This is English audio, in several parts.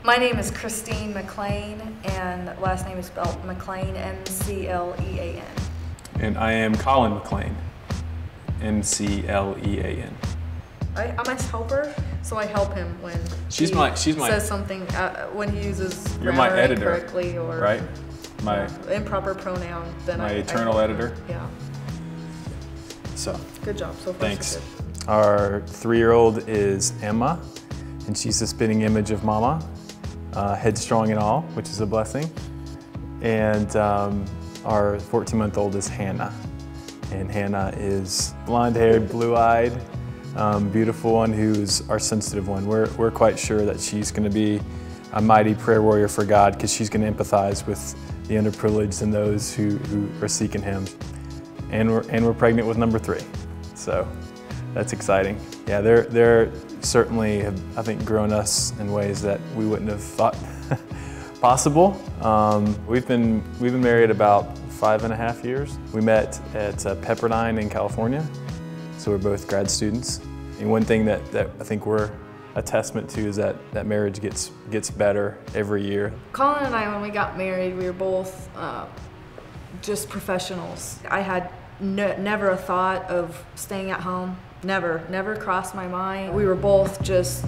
My name is Christine McClain, and last name is spelled McClain, M-C-L-E-A-N. And I am Colin McClain, M-C-L-E-A-N. I'm his helper, so I help him when he says something, when he uses grammar incorrectly or right? My improper pronoun. Then my eternal editor. Yeah. So. Good job so far. Thanks. So good. Our 3-year-old is Emma, and she's the spitting image of Mama, headstrong and all, which is a blessing. And our 14-month-old is Hannah, and Hannah is blonde-haired, blue-eyed, beautiful one who's our sensitive one. We're quite sure that she's going to be a mighty prayer warrior for God because she's going to empathize with the underprivileged and those who are seeking Him. And we're pregnant with number 3, so that's exciting. Yeah, they're certainly have, I think, grown us in ways that we wouldn't have thought possible. We've been married about 5.5 years. We met at Pepperdine in California, so we're both grad students. And one thing that I think we're a testament to is that marriage gets better every year. Colin and I, when we got married, we were both just professionals. I had never a thought of staying at home. Never crossed my mind. We were both just,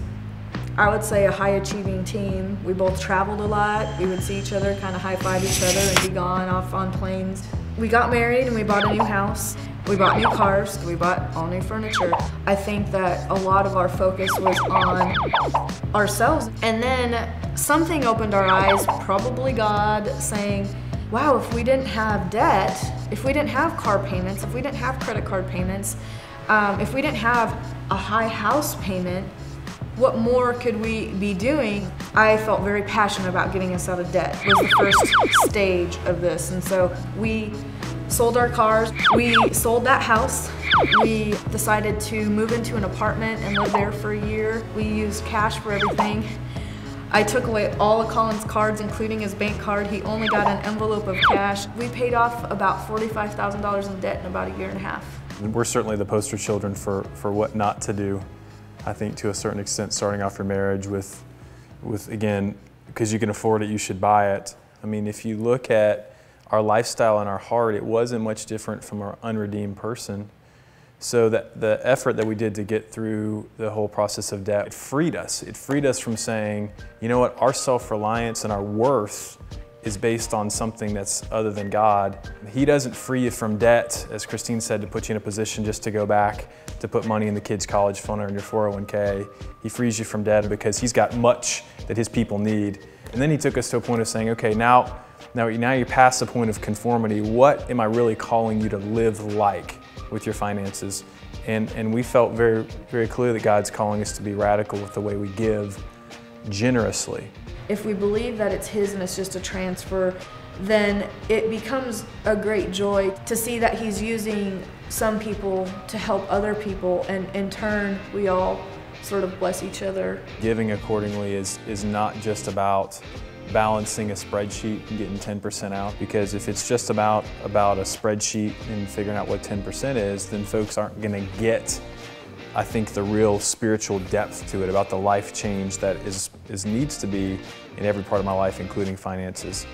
I would say, a high-achieving team. We both traveled a lot. We would see each other, kind of high-five each other and be gone off on planes. We got married and we bought a new house. We bought new cars. We bought all new furniture. I think that a lot of our focus was on ourselves. And then something opened our eyes, probably God, saying, wow, if we didn't have debt, if we didn't have car payments, if we didn't have credit card payments, if we didn't have a high house payment, what more could we be doing? I felt very passionate about getting us out of debt. It was the first stage of this. And so we sold our cars, we sold that house, we decided to move into an apartment and live there for a year. We used cash for everything. I took away all of Colin's cards, including his bank card. He only got an envelope of cash. We paid off about $45,000 in debt in about 1.5 years. We're certainly the poster children for what not to do. I think to a certain extent, starting off your marriage with again, because you can afford it, you should buy it. I mean, if you look at our lifestyle and our heart, it wasn't much different from our unredeemed person. So that the effort that we did to get through the whole process of debt, it freed us. It freed us from saying, you know what, our self-reliance and our worth is based on something that's other than God. He doesn't free you from debt, as Christine said, to put you in a position just to go back to put money in the kids' college fund or in your 401k. He frees you from debt because He's got much that His people need. And then He took us to a point of saying, okay, now you're past the point of conformity. What am I really calling you to live like with your finances? And we felt very, very clear that God's calling us to be radical with the way we give generously. If we believe that it's His and it's just a transfer, then it becomes a great joy to see that He's using some people to help other people, and in turn, we all sort of bless each other. Giving accordingly is not just about balancing a spreadsheet and getting 10% out, because if it's just about a spreadsheet and figuring out what 10% is, then folks aren't going to get, I think, the real spiritual depth to it, about the life change that needs to be in every part of my life, including finances.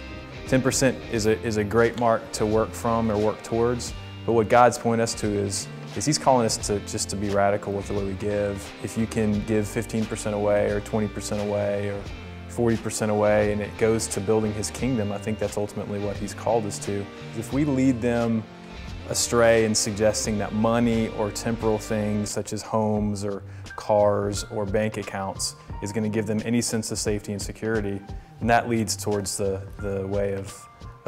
10% is a great mark to work from or work towards, but what God's pointing us to is He's calling us to be radical with the way we give. If you can give 15% away or 20% away or 40% away and it goes to building His kingdom, I think that's ultimately what He's called us to. If we lead them astray in suggesting that money or temporal things such as homes or cars or bank accounts is going to give them any sense of safety and security, and that leads towards the way of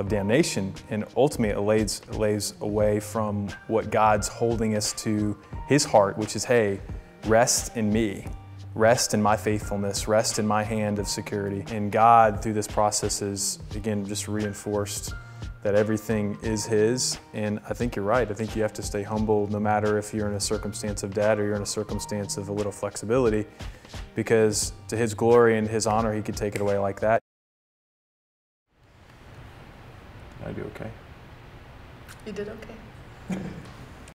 damnation, and ultimately it lays away from what God's holding us to His heart, which is, hey, rest in me. Rest in my faithfulness, rest in my hand of security. And God, through this process, is, again, just reinforced that everything is His. And I think you're right. I think you have to stay humble no matter if you're in a circumstance of debt or you're in a circumstance of a little flexibility, because to His glory and His honor, He could take it away like that. Did I do okay? You did okay.